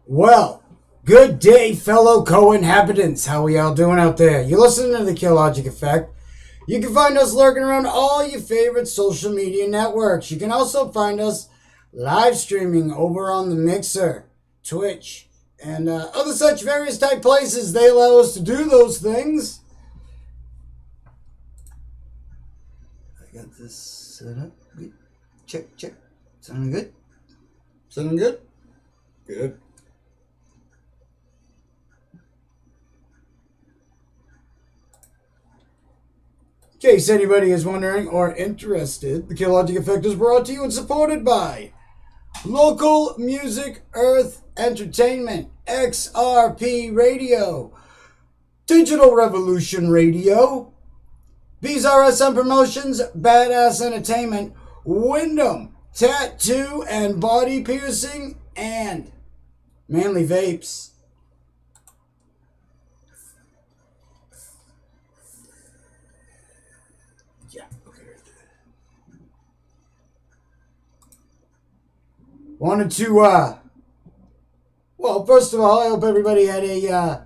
Well, good day, fellow co-inhabitants. How are y'all doing out there? You're listening to the Killogic Effect. You can find us lurking around all your favorite social media networks. You can also find us live streaming over on the Mixer, Twitch, and other such various type places. They allow us to do those things. I got this set up. Good. Check. Sounding good? Sounding good? Good. In case anybody is wondering or interested, the Killogic Effect is brought to you and supported by Local Music Earth Entertainment, XRP Radio, Digital Revolution Radio, BZRSM Promotions, Badass Entertainment, Wyndham Tattoo and Body Piercing, and Manly Vapes. Wanted to, well, first of all, I hope everybody had a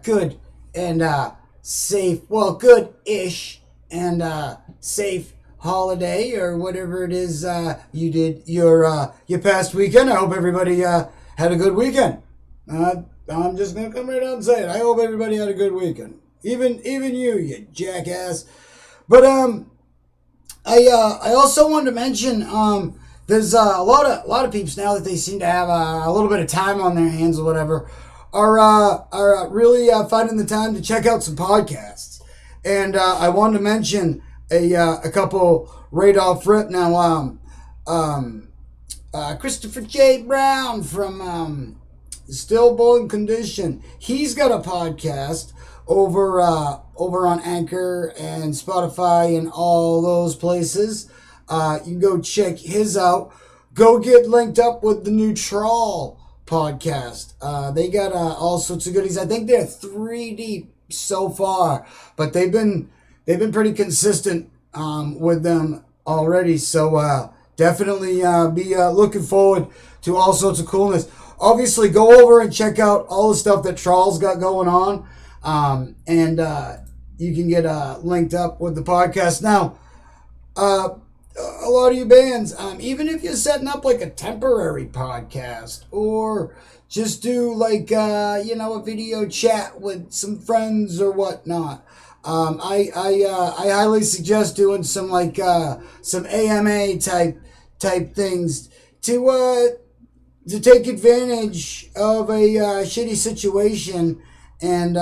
good and safe, well, good-ish and safe holiday or whatever it is you did your past weekend. I hope everybody had a good weekend. I'm just gonna come right out and say it. I hope everybody had a good weekend. Even you jackass. But I also wanted to mention there's a lot of peeps now that they seem to have a little bit of time on their hands or whatever are really finding the time to check out some podcasts. And I wanted to mention a couple right off rip now. Christopher J. Brown from Stillborn Condition. He's got a podcast over on Anchor and Spotify and all those places. You can go check his out. Go get linked up with the new TRAWL podcast. They got all sorts of goodies. I think they're 3 deep so far, but they've been pretty consistent with them already. So definitely be looking forward to all sorts of coolness. Obviously, go over and check out all the stuff that TRAWL's got going on, and you can get linked up with the podcast now. A lot of you bands, even if you're setting up like a temporary podcast or just do like, a video chat with some friends or whatnot, I highly suggest doing some like, some AMA type things to take advantage of a shitty situation and,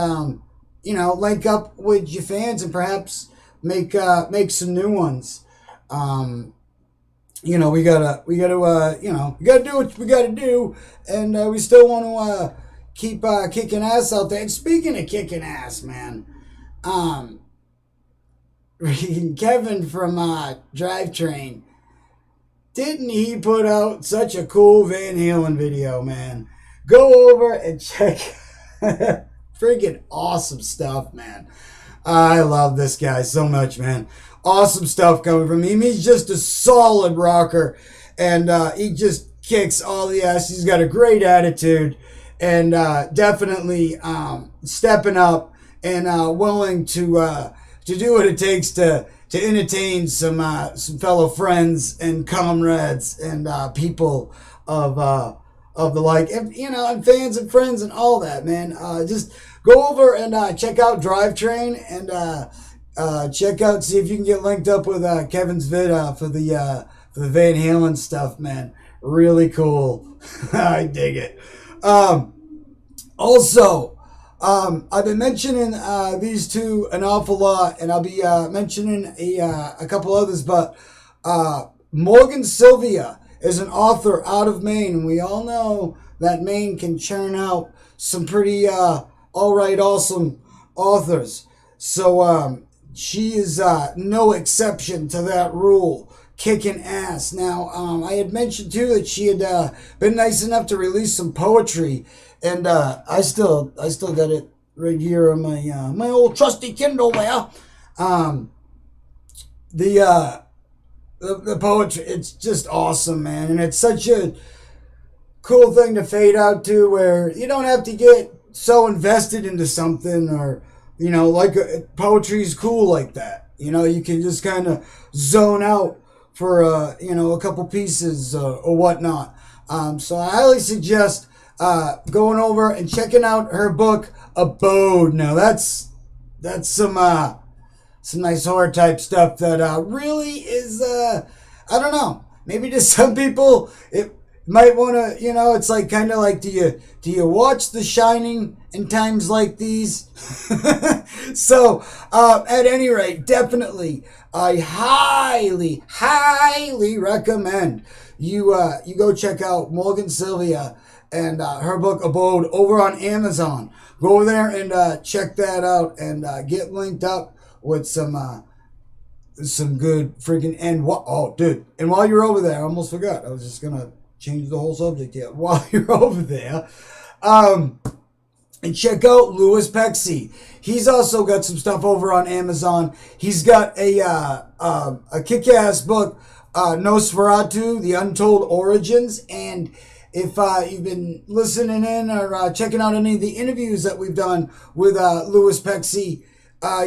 link up with your fans and perhaps make some new ones. We gotta do what we gotta do, and we still want to keep kicking ass out there. And speaking of kicking ass, man, Kevin from Drivetrain, didn't he put out such a cool Van Halen video, man? Go over and check. Freaking awesome stuff, man. I love this guy so much, man. Awesome stuff coming from him. He's just a solid rocker, and he just kicks all the ass. He's got a great attitude, and definitely stepping up and willing to do what it takes to entertain some fellow friends and comrades and people of the like, and fans and friends and all that, man. Just go over and check out Drivetrain and check out, see if you can get linked up with Kevin's vid for the Van Halen stuff, man. Really cool. I dig it. Also, I've been mentioning these two an awful lot, and I'll be mentioning a couple others, but Morgan Sylvia is an author out of Maine, and we all know that Maine can churn out some pretty awesome authors. So she is no exception to that rule, kicking ass. Now, I had mentioned too that she had been nice enough to release some poetry, and I still got it right here on my old trusty Kindle there. The poetry, it's just awesome, man, and it's such a cool thing to fade out to, where you don't have to get so invested into something, or like poetry's cool like that. You can just kind of zone out for a couple pieces or whatnot. So I highly suggest going over and checking out her book Abode. Now that's some nice horror type stuff that really is I don't know, maybe to some people it might want to, it's like kind of like, do you watch The Shining in times like these? So at any rate, definitely I highly recommend you go check out Morgan Sylvia and her book Abode over on Amazon. Go over there and check that out, and get linked up with some good freaking dude. And while you're over there, I almost forgot. I was just gonna change the whole subject here. While you're over there, and check out Louis Pexi. He's also got some stuff over on Amazon. He's got a kick-ass book, Nosferatu: The Untold Origins. And if you've been listening in or checking out any of the interviews that we've done with Louis Pexi,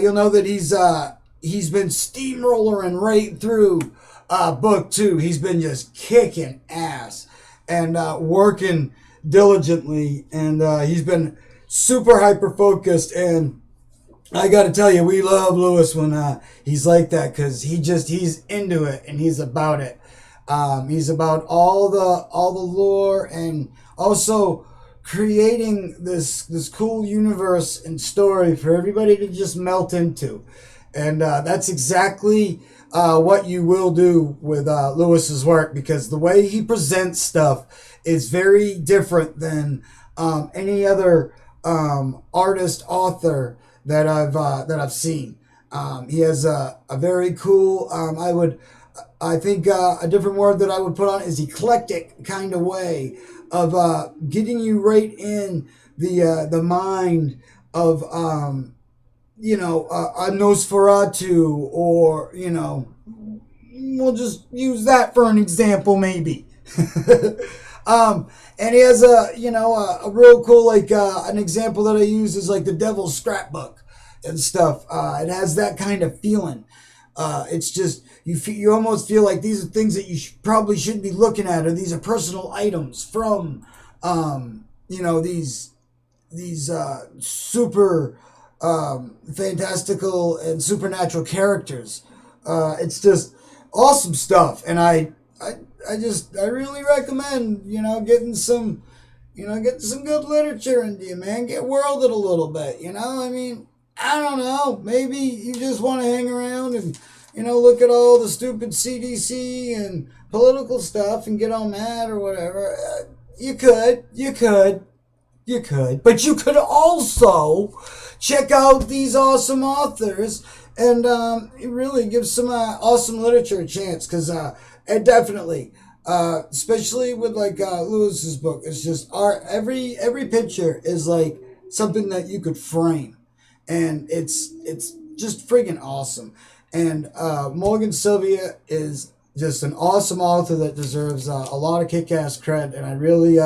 you'll know that he's been steamrolling right through book 2. He's been just kicking ass and working diligently, and he's been super hyper focused. And I got to tell you, we love Louis when he's like that, because he's into it and he's about it. He's about all the lore, and also creating this cool universe and story for everybody to just melt into. And that's exactly what you will do with Lewis's work, because the way he presents stuff is very different than any other artist, author that I've seen. He has a very cool, I think a different word that I would put on is eclectic kind of way of getting you right in the mind of a Nosferatu, or we'll just use that for an example maybe. And he has a real cool, an example that I use is like the Devil's Scrapbook and stuff. It has that kind of feeling. It's just you almost feel like these are things that you probably shouldn't be looking at, or these are personal items from these super fantastical and supernatural characters. It's just awesome stuff, and I really recommend getting some good literature into you, man. Get worlded a little bit. I mean, I don't know, maybe you just want to hang around and look at all the stupid CDC and political stuff and get all mad or whatever. You could, but you could also check out these awesome authors and really give some awesome literature a chance, because it definitely, especially with Lewis's book, it's just every picture is like something that you could frame, and it's just friggin' awesome. And Morgan Sylvia is just an awesome author that deserves a lot of kick-ass cred, and I really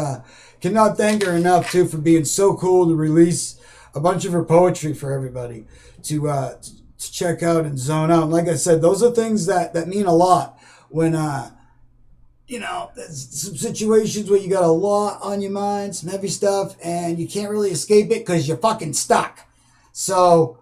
cannot thank her enough too for being so cool to release a bunch of her poetry for everybody to check out and zone out. And like I said, those are things that mean a lot when there's some situations where you got a lot on your mind, some heavy stuff, and you can't really escape it because you're fucking stuck. So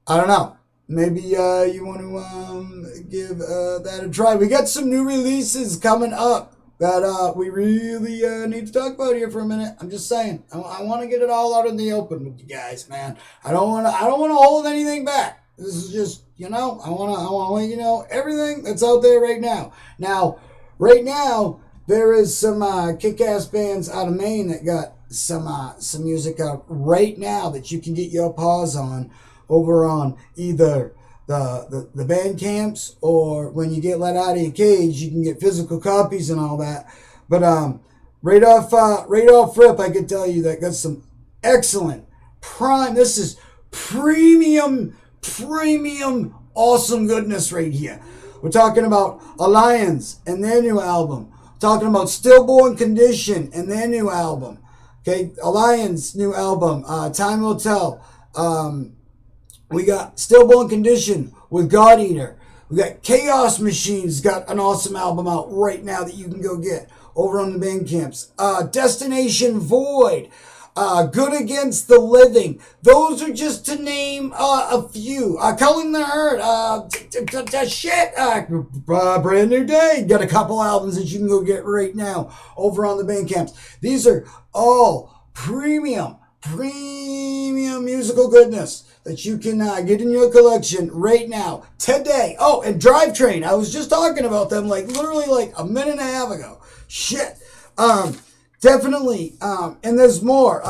I don't know. Maybe you want to give that a try. We got some new releases coming up that we really need to talk about here for a minute. I'm just saying, I want to get it all out in the open with you guys, man. I don't want to hold anything back. This is just, I want to let you know everything that's out there right now. Now, right now, there is some kick-ass bands out of Maine that got some music out right now that you can get your paws on over on either the band camps, or when you get let out of your cage, you can get physical copies and all that. But right off rip, I can tell you that got some excellent prime. This is premium awesome goodness right here. We're talking about Alions and their new album. We're talking about Stillborn Condition and their new album. Okay, Alions' new album, Time Will Tell. We got Stillborn Condition with God Eater. We got Chaos Machines, got an awesome album out right now that you can go get over on the Bandcamps. Destination Void. Good Against the Living. Those are just to name a few. Culling the Herd. Brand New Day. Got a couple albums that you can go get right now over on the Bandcamps. These are all premium musical goodness that you can get in your collection right now, today. Oh, and Drivetrain. I was just talking about them literally a minute and a half ago. Shit. Definitely. And there's more.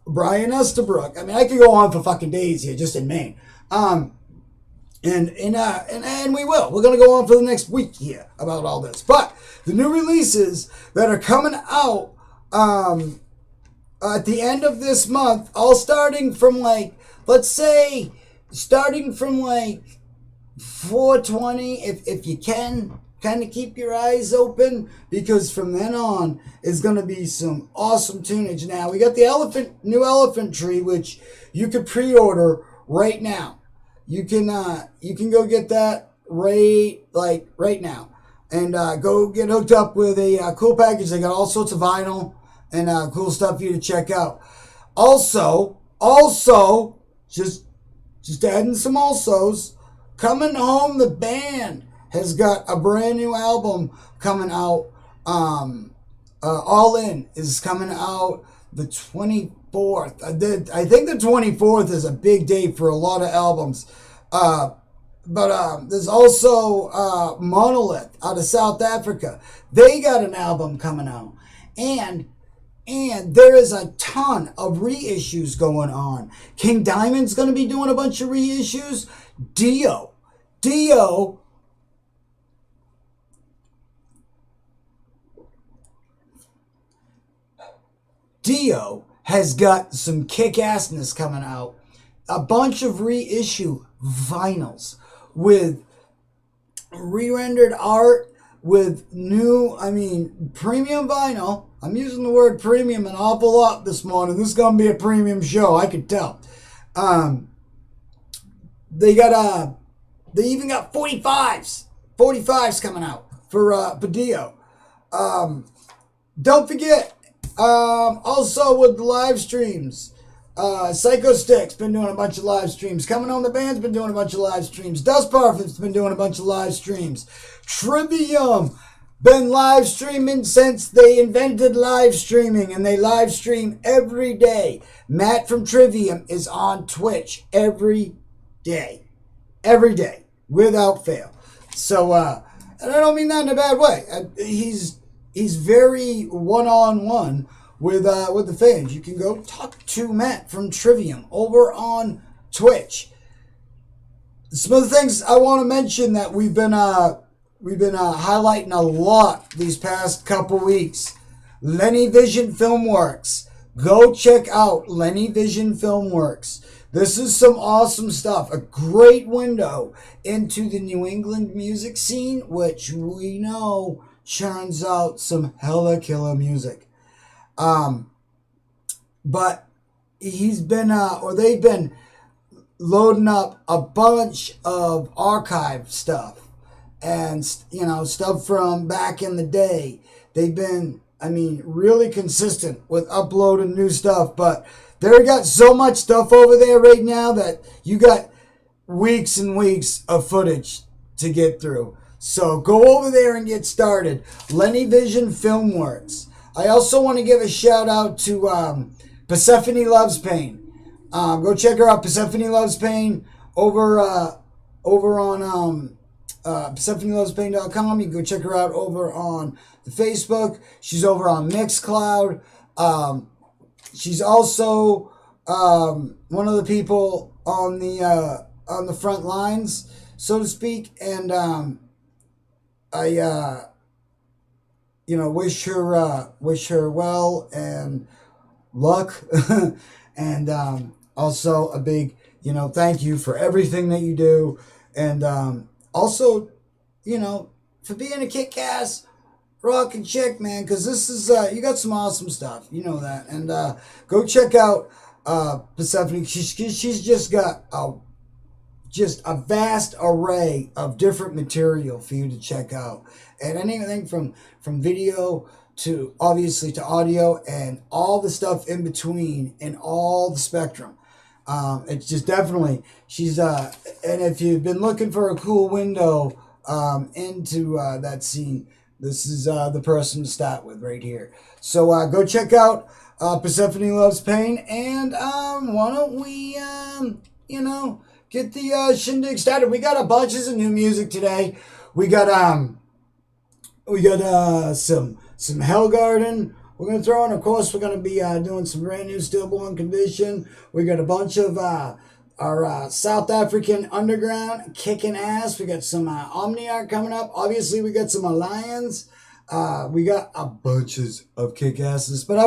Brian Estabrook. I mean, I could go on for fucking days here, just in Maine. And we will. We're going to go on for the next week here about all this. But the new releases that are coming out at the end of this month, all starting from let's say, starting from 420, if you can, kind of keep your eyes open, because from then on is going to be some awesome tunage. Now, we got the new Elephant Tree, which you could pre-order right now. You can go get that right now. And go get hooked up with a cool package. They got all sorts of vinyl and cool stuff for you to check out. Also, just adding some alsos. Coming Home, the band has got a brand new album coming out. All In is coming out the 24th. I think the 24th is a big day for a lot of albums. But there's also Monolith out of South Africa. They got an album coming out. And there is a ton of reissues going on. King Diamond's going to be doing a bunch of reissues. Dio has got some kick-assness coming out. A bunch of reissue vinyls with re-rendered art, with new, premium vinyl. I'm using the word premium an awful lot this morning. This is going to be a premium show, I could tell. They even got 45s coming out for Dio. Don't forget, also with the live streams, Psycho Stick's been doing a bunch of live streams. Coming On the Band's been doing a bunch of live streams. Dust Parfum's been doing a bunch of live streams. Trivium been live streaming since they invented live streaming, and they live stream every day. Matt from Trivium is on Twitch every day, without fail. So, and I don't mean that in a bad way. He's very one-on-one with the fans. You can go talk to Matt from Trivium over on Twitch. Some of the things I want to mention that we've been highlighting a lot these past couple weeks. Lenny Vision Filmworks. Go check out Lenny Vision Filmworks. This is some awesome stuff. A great window into the New England music scene, which we know churns out some hella killer music. But they've been loading up a bunch of archive stuff and, stuff from back in the day. They've been, really consistent with uploading new stuff, but they got so much stuff over there right now that you got weeks and weeks of footage to get through. So go over there and get started. Lenny Vision Filmworks. I also want to give a shout out to Persephone Loves Pain. Go check her out, Persephone Loves Pain, over on PersephoneLovesPain.com. You can go check her out over on the Facebook. She's over on Mixcloud. She's also one of the people on the front lines, so to speak. And I wish her well and luck. And also a big thank you for everything that you do, and also for being a kick-ass rock and check, man, because this is you got some awesome stuff. You know that, and go check out Persephone. She's just a vast array of different material for you to check out, and anything from video to obviously to audio and all the stuff in between and all the spectrum. It's just definitely and if you've been looking for a cool window into that scene, this is the person to start with right here. So go check out Persephone Loves Pain, and why don't we get the shindig started? We got a bunches of new music today. We got some HellgardeN. We're going to throw in, of course, we're going to be doing some brand new Stillborn condition. We got a bunch of our South African underground kicking ass. We got some Omniarch coming up. Obviously, we got some Alions. We got a bunches of kick asses. But I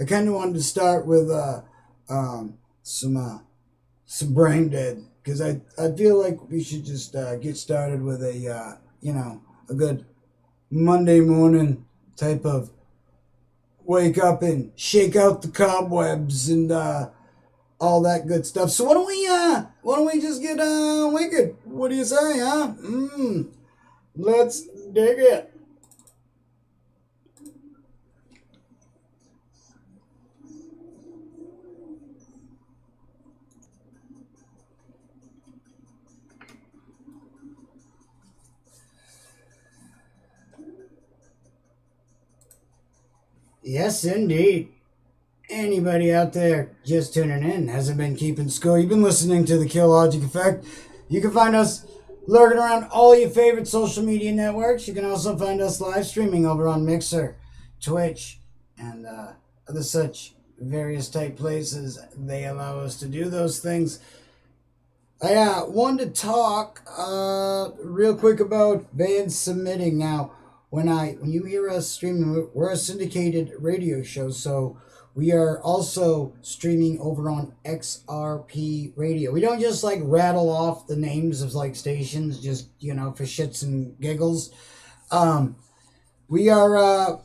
kind of wanted to start with some Brain Dead, because I feel like we should just get started with a good Monday morning type of wake up and shake out the cobwebs and all that good stuff. So why don't we just get wicked? What do you say, huh? Let's dig it. Yes, indeed. Anybody out there just tuning in hasn't been keeping score. You've been listening to the Killogic Effect. You can find us lurking around all your favorite social media networks. You can also find us live streaming over on Mixer, Twitch, and other such various type places. They allow us to do those things. I wanted to talk real quick about bands submitting. Now, when you hear us streaming, we're a syndicated radio show, so we are also streaming over on XRP Radio. We don't just like rattle off the names of like stations just for shits and giggles. We are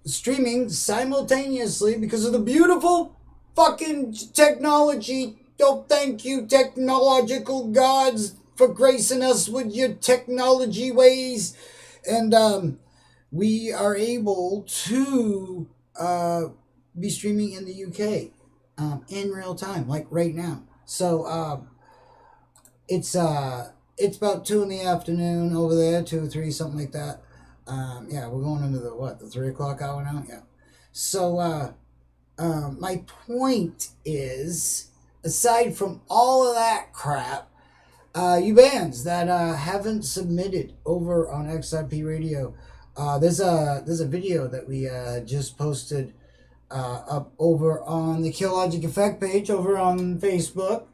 streaming simultaneously because of the beautiful fucking technology. Oh, thank you, technological gods, for gracing us with your technology ways. And we are able to be streaming in the UK in real time, like right now. So it's about 2 in the afternoon over there, 2 or 3, something like that. Yeah, we're going into the 3 o'clock hour now. Yeah. So my point is, aside from all of that crap, you bands that haven't submitted over on XRP Radio, there's a video that we just posted up over on the Killogic Effect page over on Facebook,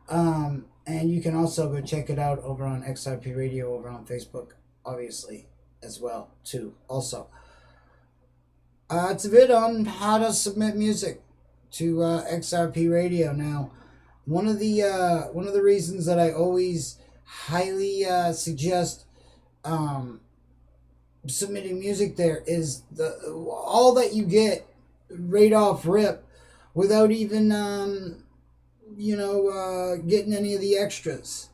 and you can also go check it out over on XRP Radio over on Facebook, obviously, as well too. Also, it's a vid on how to submit music to XRP Radio. Now, one of the reasons that I always highly suggest submitting music there is all that you get right off rip, without even getting any of the extras.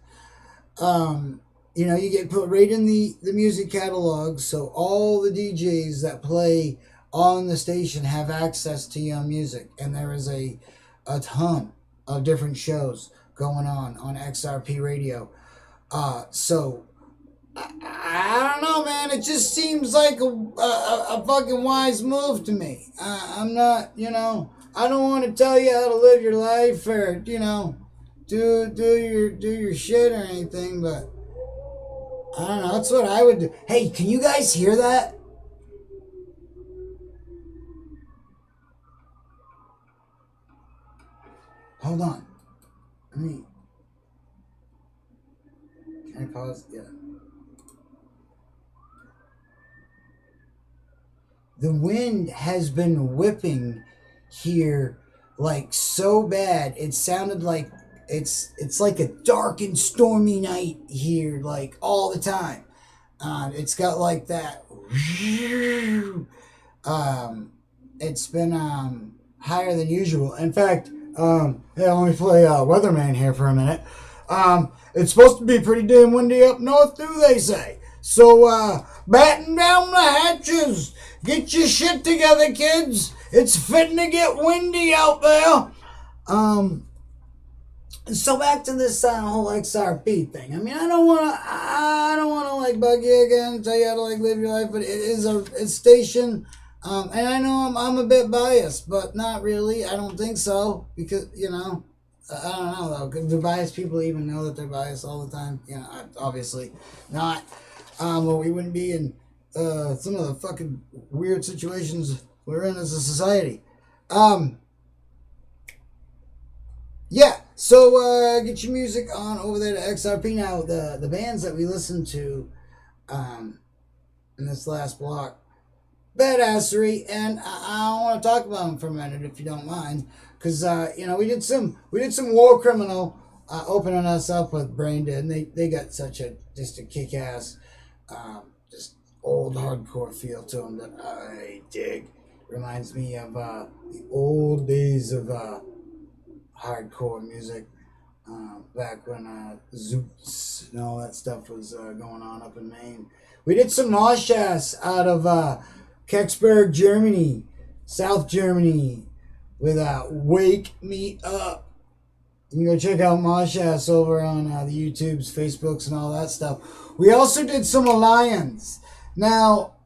You get put right in the music catalog, so all the DJs that play on the station have access to your music, and there is a ton of different shows going on XRP Radio. So I don't know, man. It just seems like a fucking wise move to me. I'm not, I don't want to tell you how to live your life or, do your shit or anything, but I don't know. That's what I would do. Hey, can you guys hear that? Hold on. Can I pause? Yeah. The wind has been whipping here like so bad. It sounded like it's like a dark and stormy night here, like all the time. It's got like that. It's been higher than usual. In fact, yeah, let me play Weatherman here for a minute. It's supposed to be pretty damn windy up north, too, they say. So, batten down the hatches. Get your shit together, kids. It's fitting to get windy out there. So back to this whole XRP thing. I mean, I don't want to like bug you again and tell you how to like live your life, but it is a station. And I know I'm a bit biased, but not really. I don't think so because I don't know though. Do biased people even know that they're biased all the time? Obviously not. Or we wouldn't be in some of the fucking weird situations we're in as a society. Yeah, so get your music on over there to XRP. Now, the bands that we listened to in this last block, badassery, and I want to talk about them for a minute if you don't mind, because we did some War Criminal opening us up with Brain Dead, and they got such a kick-ass just old hardcore feel to them that I dig. Reminds me of the old days of hardcore music back when Zoots and all that stuff was going on up in Maine. We did some MoshAss out of Kecksburg, Germany, South Germany, with Wake Me Up. You can go check out MoshAss over on the YouTubes, Facebooks, and all that stuff. We also did some Alions. Now,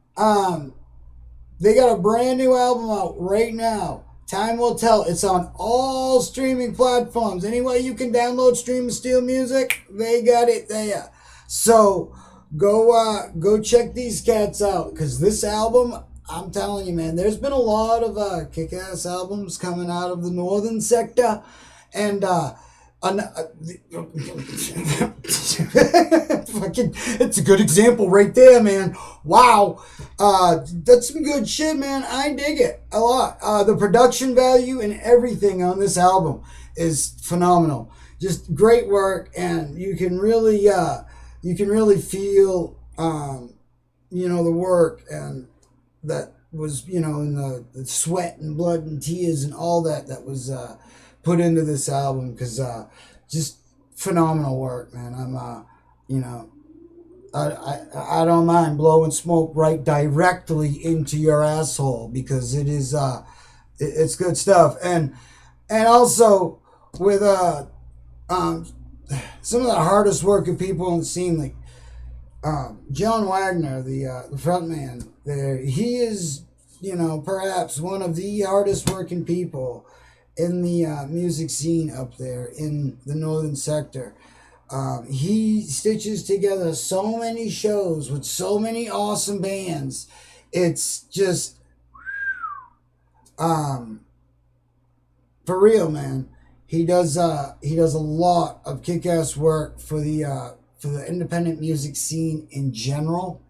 they got a brand new album out right now. Time will tell. It's on all streaming platforms. Any way you can download, stream, and steal music, they got it there. So go check these cats out, because this album, I'm telling you, man, there's been a lot of kick-ass albums coming out of the northern sector, and it's a good example right there, man. Wow. That's some good shit, man. I dig it a lot. The production value and everything on this album is phenomenal. Just great work, and you can really feel the work and that was in the sweat and blood and tears and all that was put into this album, because just phenomenal work, man. I'm I don't mind blowing smoke right directly into your asshole, because it is it's good stuff. And also with some of the hardest working people in the scene, like John Wagner, the front man there, he is perhaps one of the hardest working people in the music scene up there in the northern sector. He stitches together so many shows with so many awesome bands. It's just for real, man. He does a lot of kick-ass work for the independent music scene in general.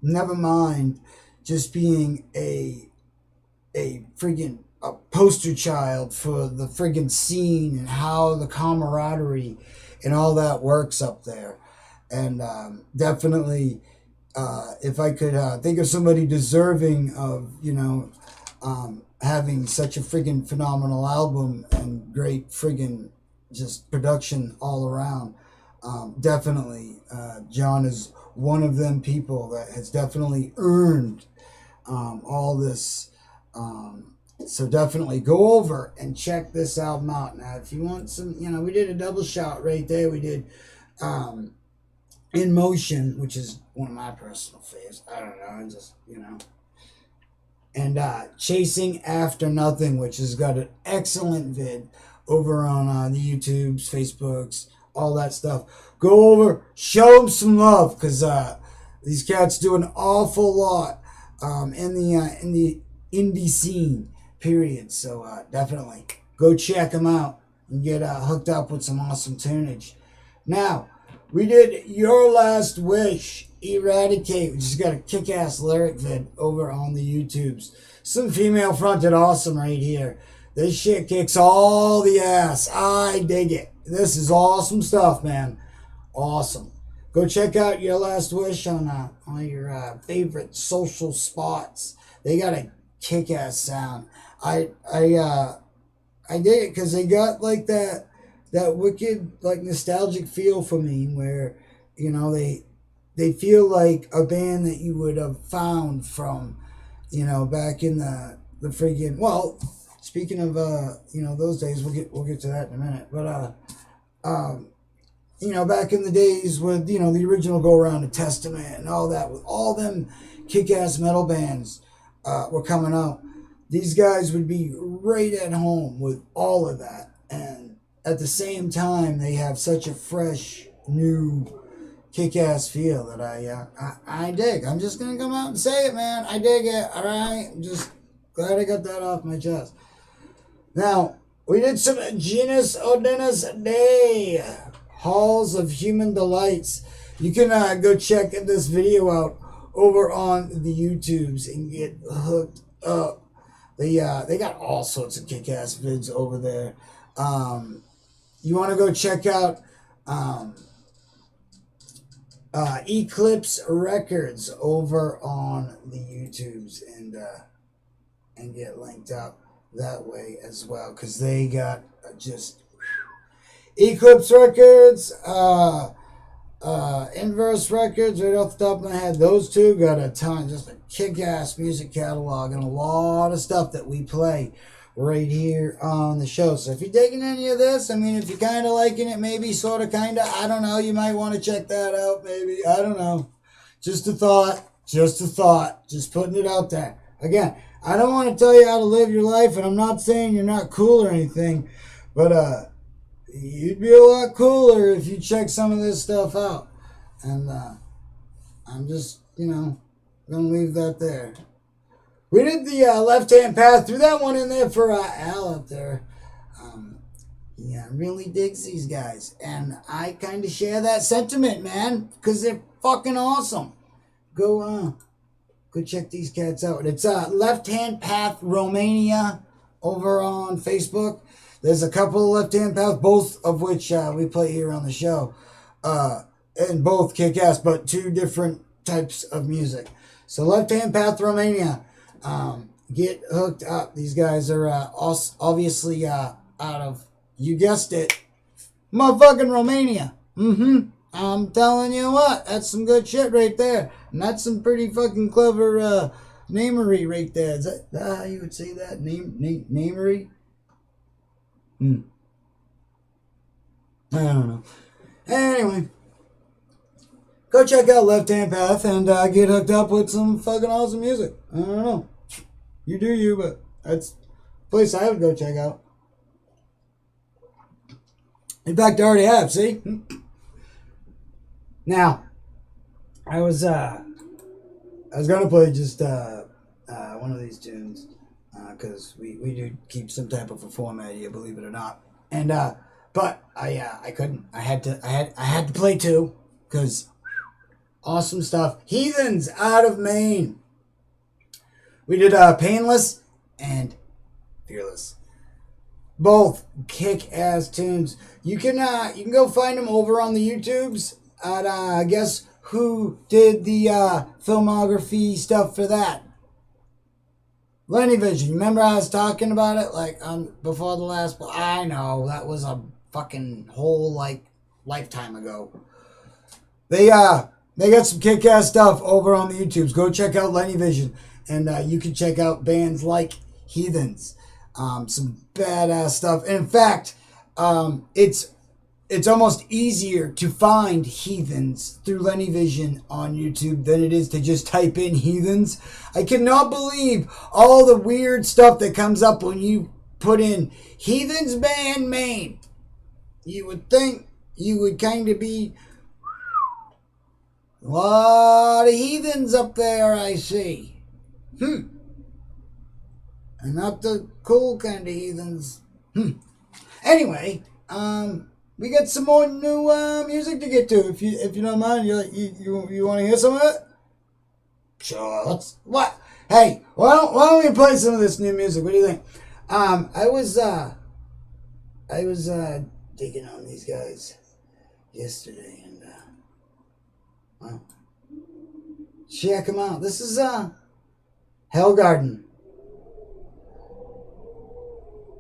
Never mind just being a friggin' a poster child for the friggin' scene and how the camaraderie and all that works up there. And definitely, if I could think of somebody deserving of, having such a friggin' phenomenal album and great friggin' just production all around, definitely John is one of them people that has definitely earned all this. So definitely go over and check this album out. Now, if you want some, we did a double shot right there. We did In Motion, which is one of my personal faves. I don't know, I just, And Chasing After Nothing, which has got an excellent vid over on the YouTubes, Facebooks, all that stuff. Go over, show them some love, because these cats do an awful lot in the indie scene, period. So definitely go check them out and get hooked up with some awesome tunage. Now, we did Your Last Wish, Eradicate, which has got a kick-ass lyric vid over on the YouTubes. Some female-fronted awesome right here. This shit kicks all the ass. I dig it. This is awesome stuff, man. Awesome. Go check out Your Last Wish on your favorite social spots. They got a kick-ass sound. I dig it because they got like that wicked like nostalgic feel for me, where they feel like a band that you would have found from back in the friggin' well. Speaking of those days, we'll get to that in a minute. But back in the days with the original Go Around the Testament and all that, with all them kick-ass metal bands were coming out. These guys would be right at home with all of that, and at the same time, they have such a fresh, new, kick-ass feel that I dig. I'm just gonna come out and say it, man. I dig it. All right, I'm just glad I got that off my chest. Now we did some Genus Ordinis Day Halls of Human Delights. You can go check this video out over on the YouTubes and get hooked up. They got all sorts of kick-ass vids over there. You want to go check out Eclipse Records over on the YouTubes and get linked up that way as well, because they got just Eclipse Records, Inverse Records, right off the top of my head. Those two got a ton, just a kick-ass music catalog and a lot of stuff that we play right here on the show. So if you're digging any of this, I mean, if you're kind of liking it, maybe, sort of, kind of, I don't know, you might want to check that out, maybe. I don't know. Just a thought. Just putting it out there. Again, I don't want to tell you how to live your life, and I'm not saying you're not cool or anything, but you'd be a lot cooler if you check some of this stuff out. And I'm just, gonna leave that there. We did the Left-Hand Path. Threw that one in there for Al out there. Really digs these guys. And I kind of share that sentiment, man, because they're fucking awesome. Go check these cats out. It's Left-Hand Path Romania over on Facebook. There's a couple of Left-Hand Path, both of which we play here on the show. And both kick ass, but two different types of music. So Left-Hand Path Romania. Get hooked up. These guys are obviously out of, you guessed it, motherfucking Romania. I'm telling you what, that's some good shit right there. And that's some pretty fucking clever namery right there. Is that how you would say that? Namery? I don't know. Anyway, go check out Left-Hand Path and get hooked up with some fucking awesome music. I don't know. You do you, but that's a place I would go check out. In fact, I already have, see? Now, I was gonna play just one of these tunes, because we do keep some type of a format here, believe it or not. And but I couldn't. I had to play two, because awesome stuff. Heathens out of Maine. We did Painless and Fearless. Both kick-ass tunes. You can go find them over on the YouTubes. I guess who did the filmography stuff for that? Lenny Vision. Remember I was talking about it before the last. I know that was a fucking whole lifetime ago. They got some kick-ass stuff over on the YouTubes. Go check out Lenny Vision. And you can check out bands like Heathens. Some badass stuff. And in fact, it's almost easier to find Heathens through Lenny Vision on YouTube than it is to just type in Heathens. I cannot believe all the weird stuff that comes up when you put in Heathens Band Maine. You would think you would kind of be a lot of heathens up there, I see. And not the cool kind of heathens. Anyway, we got some more new music to get to. If you don't mind, you want to hear some of it? Sure. What? Hey, why don't we play some of this new music? What do you think? I was digging on these guys yesterday, and Wow. Check them out. This is HellgardeN.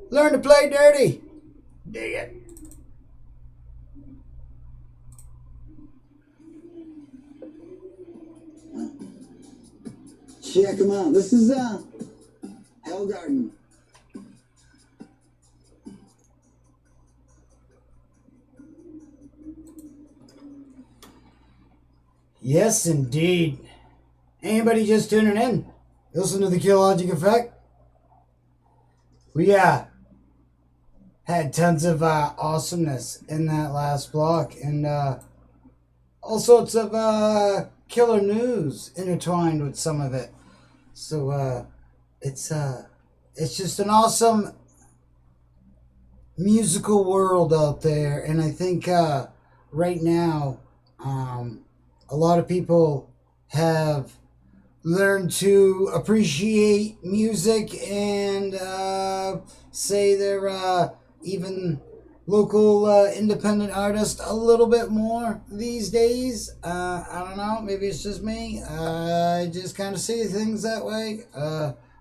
Learn to play dirty. Dig it. Check them out. This is HellgardeN. Yes, indeed. Anybody just tuning in? Listen to the Killogic effect. We had tons of awesomeness in that last block, and all sorts of killer news intertwined with some of it. So it's just an awesome musical world out there, and I think right now a lot of people have learned to appreciate music and say they're even local independent artists a little bit more these days. I don't know, maybe it's just me. I just kind of see things that way.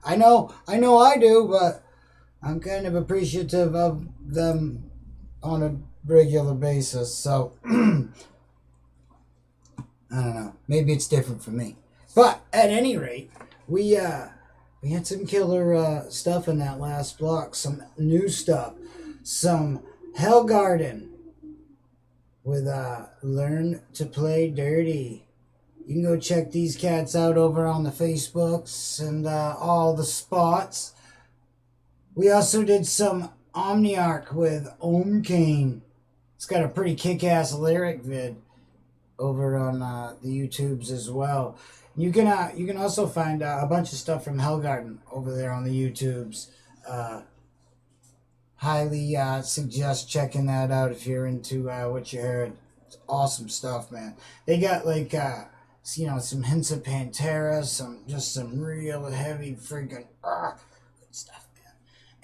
I know I do, but I'm kind of appreciative of them on a regular basis. So I don't know. Maybe it's different for me. But at any rate, we had some killer stuff in that last block. Some new stuff. Some HellgardeN with Learn to Play Dirty. You can go check these cats out over on the Facebooks and all the spots. We also did some Omniarch with Omkane. It's got a pretty kick-ass lyric vid over on the YouTubes as well. You can also find a bunch of stuff from HellgardeN over there on the YouTubes. Highly suggest checking that out if you're into what you heard. It's awesome stuff, man. They got like some hints of Pantera, some real heavy freaking good stuff,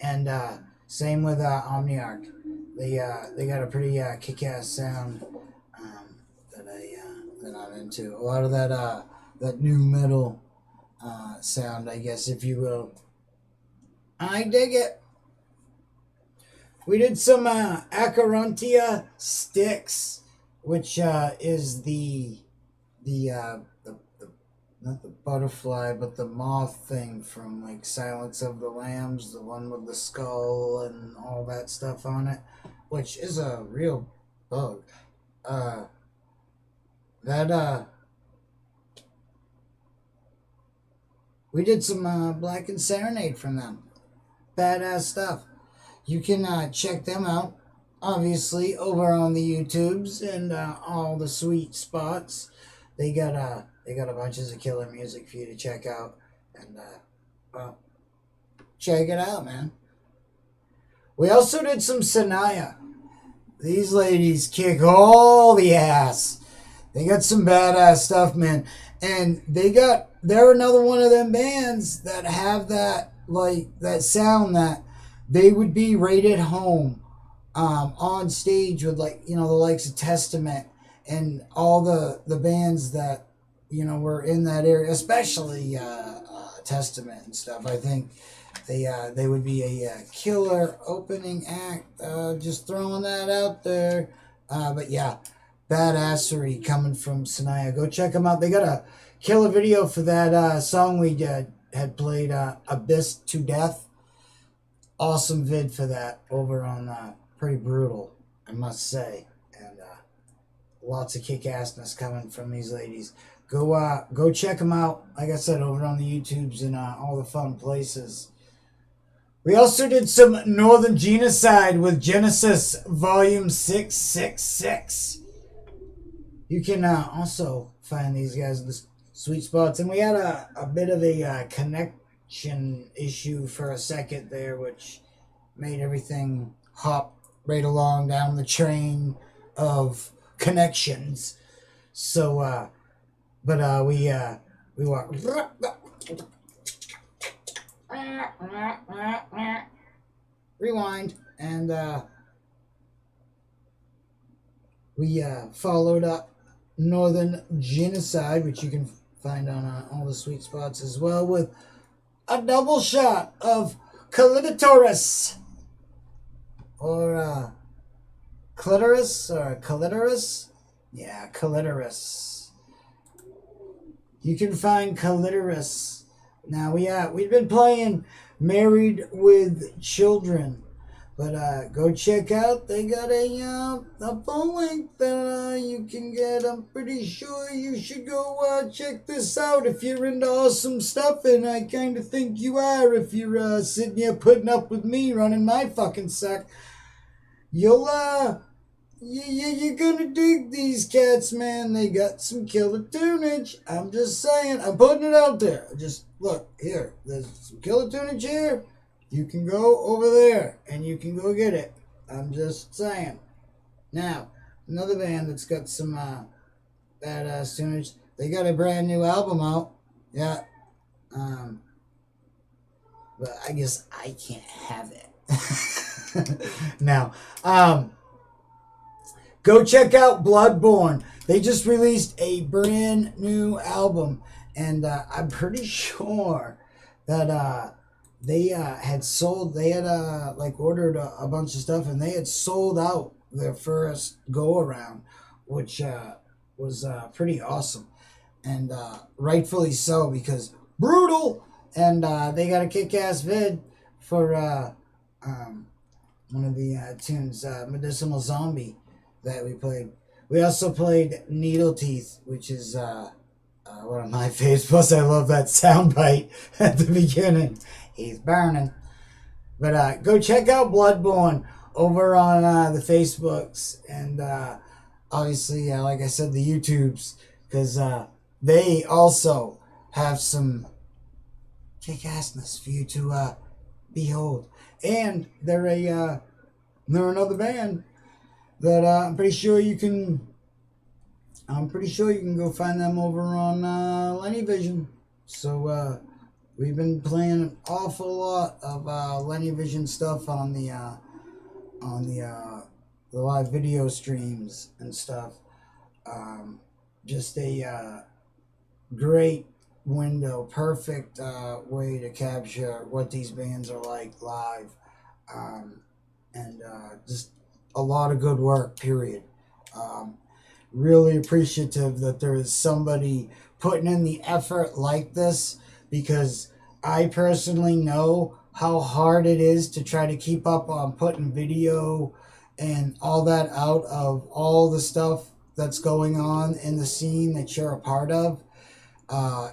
man. And same with Omniarch. They got a pretty kick-ass sound that I'm into. A lot of that new metal sound, I guess, if you will. I dig it. We did some Acherontia Styx, which is the not the butterfly, but the moth thing from like Silence of the Lambs, the one with the skull and all that stuff on it, which is a real bug. We did some Black and Serenade from them. Badass stuff. You can check them out, obviously, over on the YouTubes and all the sweet spots. They got a bunches of killer music for you to check out, and well, check it out, man. We also did some Sinaya. These ladies kick all the ass. They got some badass stuff, man, and they're another one of them bands that have that sound that they would be right at home on stage with the likes of Testament and all the bands that were in that area, especially Testament and stuff. I think they would be a killer opening act. Just throwing that out there. But yeah, badassery coming from Sinaya. Go check them out. They got a killer video for that song we had played, Abyss to Death. Awesome vid for that over on Pretty Brutal, I must say. And lots of kick-assness coming from these ladies. Go check them out, like I said, over on the YouTubes and all the fun places. We also did some Northern Genocide with Genesis Volume 666. You can also find these guys in the sweet spots. And we had a bit of a connection issue for a second there, which made everything hop right along down the train of connections. So, we walk. Rewind, and we followed up Northern Genocide, which you can find on all the sweet spots as well, with a double shot of Killitorous, or Clitoris, or Killitorous. Yeah, Killitorous. You can find Killitorous. Now we've been playing Married with Children, but go check out. They got a full link that you can get. I'm pretty sure you should go check this out if you're into awesome stuff, and I kind of think you are if you're sitting here putting up with me running my fucking sack. You're gonna dig these cats, man. They got some killer tunage. I'm just saying. I'm putting it out there. Just look here. There's some killer tunage here. You can go over there and you can go get it. I'm just saying. Now, another band that's got some badass tunage. They got a brand new album out. Yeah. But I guess I can't have it. Now, go check out Bloodborn. They just released a brand new album, and I'm pretty sure that they had ordered a bunch of stuff, and they had sold out their first go around, which was pretty awesome, and rightfully so, because brutal. And they got a kick-ass vid for one of the tunes, Medicinal Zombie, that we played. We also played Needle Teeth, which is one of my favorites. Plus, I love that soundbite at the beginning. He's burning. But go check out Bloodborn over on the Facebooks, and obviously, like I said, the YouTubes, because they also have some kick-assness for you to behold. And they're another band that I'm pretty sure you can go find them over on Lenny Vision. So we've been playing an awful lot of Lenny Vision stuff on the live video streams and stuff. Just a great window, perfect way to capture what these bands are like live, and just a lot of good work, period. Really appreciative that there is somebody putting in the effort like this, because I personally know how hard it is to try to keep up on putting video and all that out of all the stuff that's going on in the scene that you're a part of.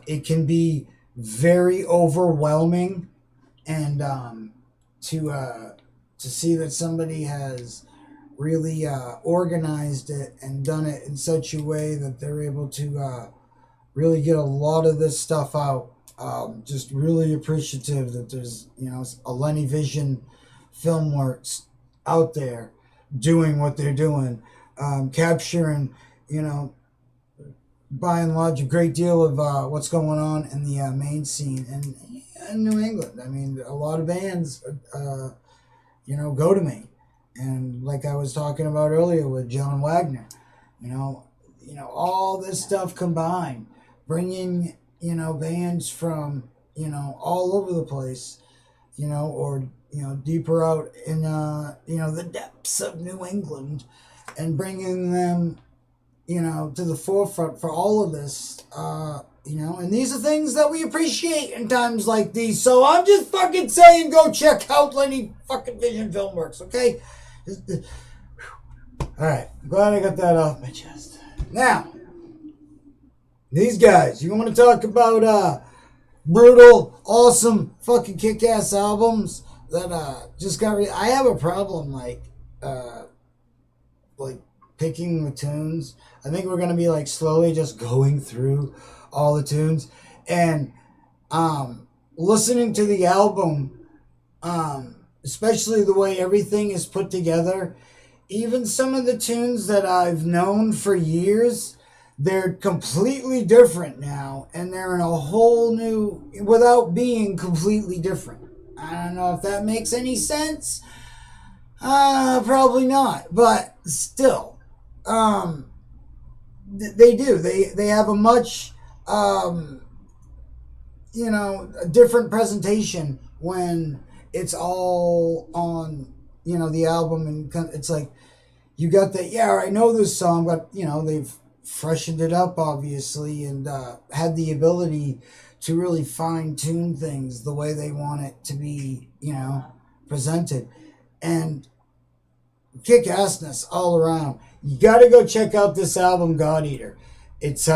It can be very overwhelming, and to see that somebody has really organized it and done it in such a way that they're able to really get a lot of this stuff out. Just really appreciative that there's a Lenny Vision Filmworks out there doing what they're doing, capturing by and large a great deal of what's going on in the main scene in New England. I mean, a lot of bands go to me, and like I was talking about earlier with John Wagner, all this stuff combined, bringing bands from all over the place, or deeper out in the depths of New England, and bringing them to the forefront for all of this, and these are things that we appreciate in times like these. So I'm just fucking saying, go check out Lenny fucking Vision Filmworks, okay? Alright, glad I got that off my chest. Now, these guys, you want to talk about brutal, awesome, fucking kick-ass albums that just got I have a problem, like picking the tunes. I think we're going to be slowly just going through all the tunes and listening to the album, especially the way everything is put together. Even some of the tunes that I've known for years, they're completely different now, and they're in a whole new, without being completely different. I don't know if that makes any sense. Probably not, but still. They do. They have a much a different presentation when it's all on the album, and it's like you got the I know this song, but they've freshened it up obviously, and had the ability to really fine tune things the way they want it to be presented, and kick assness all around. You got to go check out this album, God Eater. It's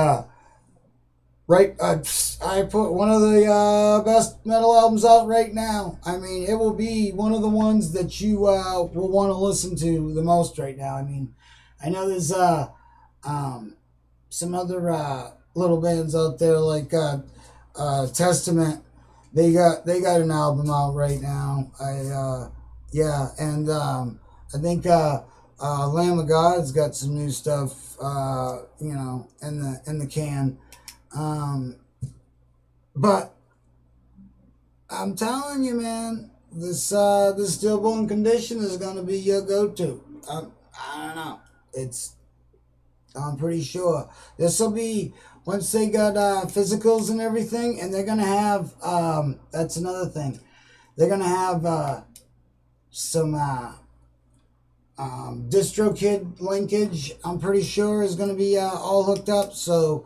right. I put one of the best metal albums out right now. I mean, it will be one of the ones that you will want to listen to the most right now. I mean, I know there's some other little bands out there like Testament. They got an album out right now. And I think Lamb of God's got some new stuff, in the can. But I'm telling you, man, this Stillborn condition is gonna be your go-to. I don't know. I'm pretty sure this will be once they got physicals and everything, and they're gonna have that's another thing. They're gonna have some DistroKid linkage. I'm pretty sure is gonna be all hooked up, so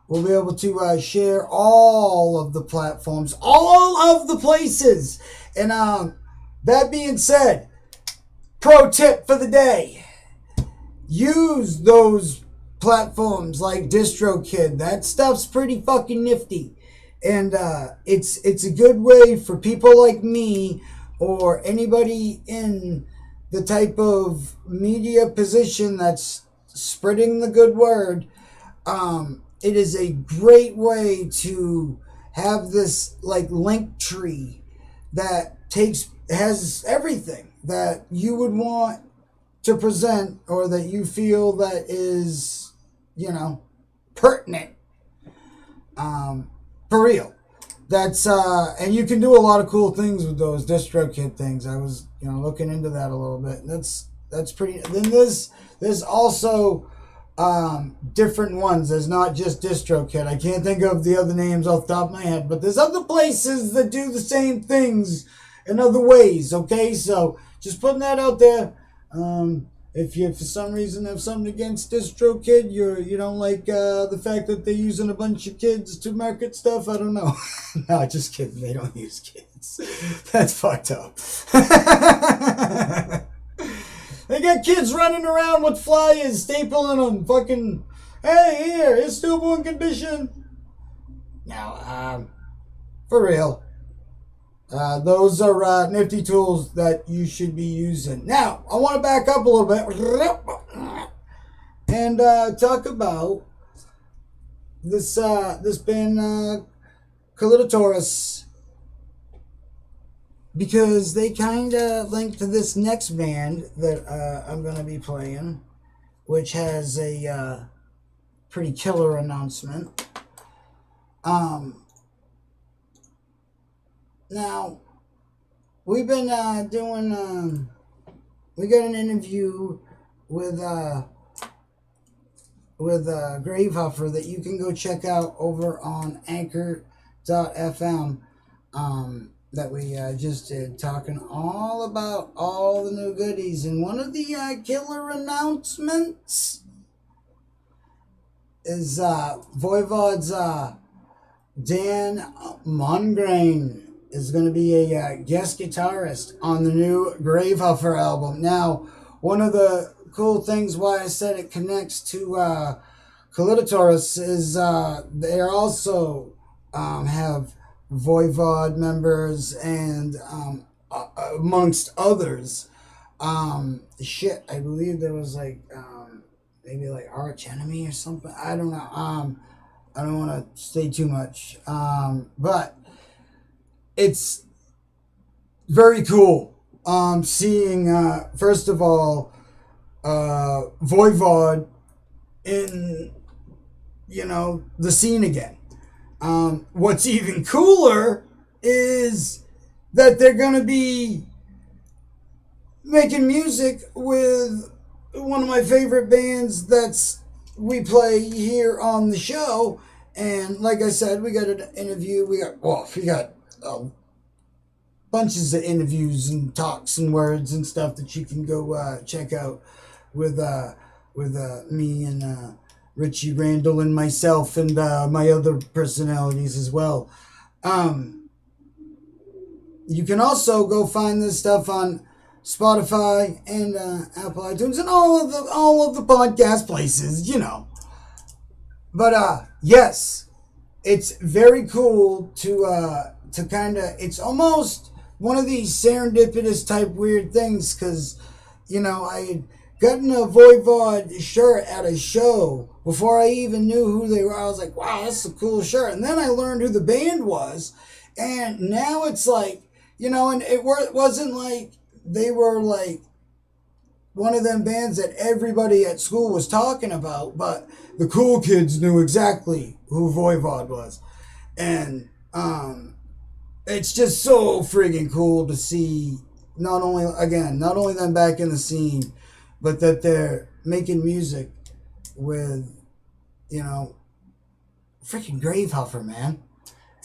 we'll be able to share all of the platforms, all of the places. And that being said, pro tip for the day: use those platforms like DistroKid. That stuff's pretty fucking nifty, and it's a good way for people like me or anybody in the type of media position that's spreading the good word. It is a great way to have this like link tree that has everything that you would want to present, or that you feel that is pertinent. Peril. That's and you can do a lot of cool things with those DistroKid things. I was looking into that a little bit. That's pretty. Then there's also different ones. There's not just DistroKid. I can't think of the other names off the top of my head, but there's other places that do the same things in other ways. Okay, so just putting that out there. If you for some reason have something against DistroKid, you don't like the fact that they're using a bunch of kids to market stuff, I don't know. No, just kidding. They don't use kids. That's fucked up. They got kids running around with flyers, stapling them. Fucking, hey, here, it's Stillborn condition. Now, for real. Those are nifty tools that you should be using. Now, I want to back up a little bit and talk about this band Killitorous, because they kind of link to this next band that I'm going to be playing, which has a pretty killer announcement. Now, we've been doing, we got an interview with Gravehuffer that you can go check out over on Anchor.fm, that we just did, talking all about all the new goodies. And one of the killer announcements is Voivod's Dan Mongrain is going to be a guest guitarist on the new Gravehuffer album. Now, one of the cool things why I said it connects to Killitorous is they also have Voivod members, and amongst others, I believe there was like maybe like Arch Enemy or something. I don't know. I don't want to say too much, but it's very cool seeing, first of all, Voivod in, the scene again. What's even cooler is that they're going to be making music with one of my favorite bands that's we play here on the show. And like I said, we got an interview. We got bunches of interviews and talks and words and stuff that you can go check out with me and Richie Randall and myself and my other personalities as well. You can also go find this stuff on Spotify and Apple iTunes and all of the podcast places, you know. But yes, it's very cool to kind of, it's almost one of these serendipitous type weird things, because I had gotten a Voivod shirt at a show before I even knew who they were. I was like, wow, that's a cool shirt. And then I learned who the band was, and now it's like, and it wasn't like they were like one of them bands that everybody at school was talking about, but the cool kids knew exactly who Voivod was. And it's just so friggin' cool to see not only them back in the scene, but that they're making music with, freaking Gravehuffer, man.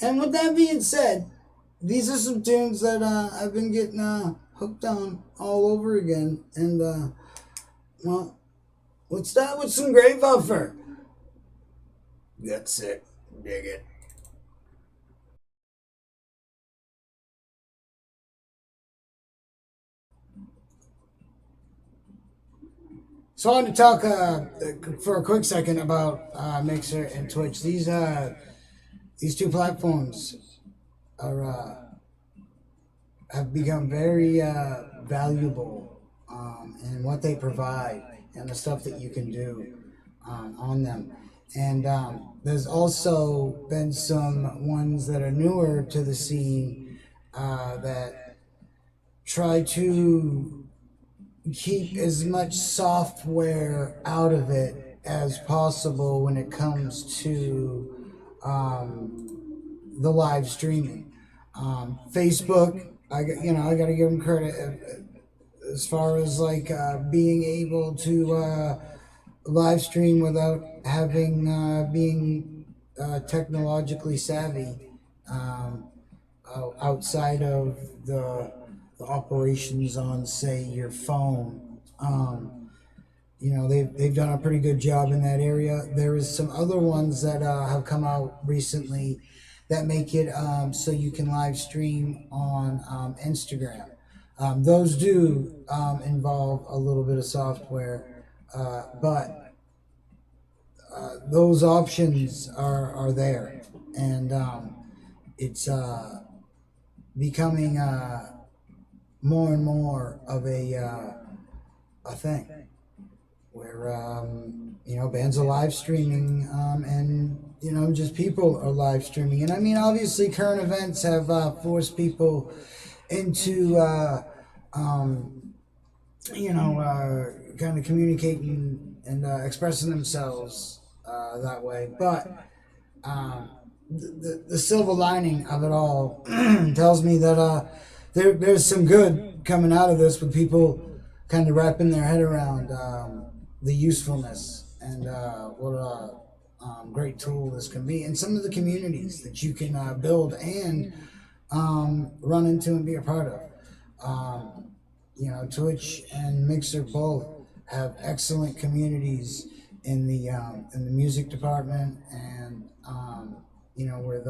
And with that being said, these are some tunes that I've been getting hooked on all over again. And, well, let's start with some Gravehuffer. That's it. Dig it. So I want to talk for a quick second about Mixer and Twitch. These two platforms are have become very valuable in what they provide and the stuff that you can do on them. And there's also been some ones that are newer to the scene that try to keep as much software out of it as possible when it comes to the live streaming. Facebook, I got to give them credit as far as like being able to live stream without having being technologically savvy outside of the operations on, say, your phone. They've done a pretty good job in that area. There is some other ones that have come out recently that make it so you can live stream on Instagram. Those do involve a little bit of software, but those options are there, and it's becoming more and more of a thing where bands are live streaming and just people are live streaming. And I mean, obviously current events have forced people into kind of communicating and expressing themselves that way. But the silver lining of it all tells me that there's some good coming out of this, with people kind of wrapping their head around the usefulness and what a great tool this can be, and some of the communities that you can build and run into and be a part of. Twitch and Mixer both have excellent communities in the music department, and with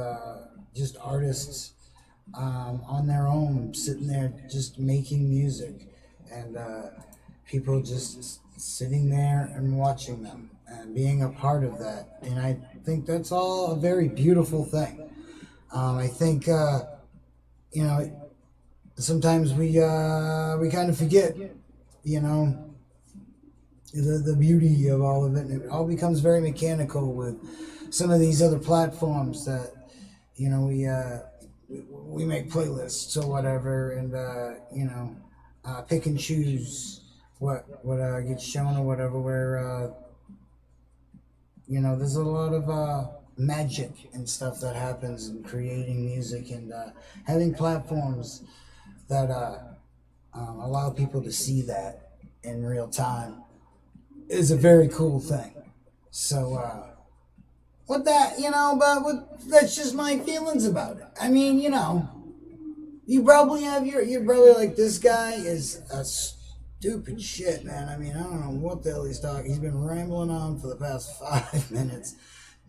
just artists on their own, sitting there just making music, and people just sitting there and watching them and being a part of that. And I think that's all a very beautiful thing. I think sometimes we kind of forget, the beauty of all of it, and it all becomes very mechanical with some of these other platforms that we make playlists or whatever, and pick and choose what gets shown or whatever, where there's a lot of magic and stuff that happens in creating music, and having platforms that allow people to see that in real time is a very cool thing. So, what that, that's just my feelings about it. I mean, you probably have you're probably like, this guy is a stupid shit, man. I mean, I don't know what the hell he's talking. He's been rambling on for the past 5 minutes.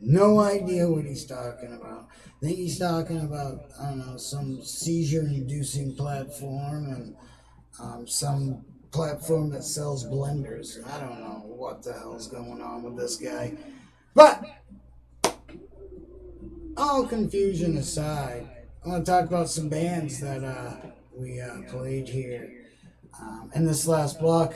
No idea what he's talking about. I think he's talking about, I don't know, some seizure-inducing platform and some platform that sells blenders. I don't know what the hell's going on with this guy. But all confusion aside, I want to talk about some bands that we played here in this last block.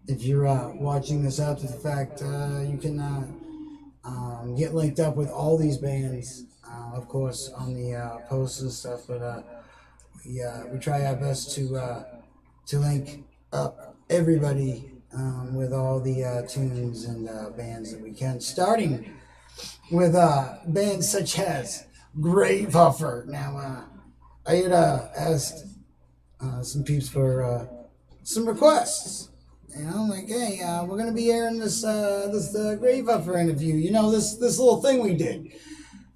If you're watching this after the fact, you can get linked up with all these bands, of course, on the posts and stuff. But we try our best to link up everybody with all the tunes and bands that we can, starting with bands such as Gravehuffer. Now, I had asked some peeps for some requests. Like, hey, we're gonna be airing this Gravehuffer interview. This little thing we did,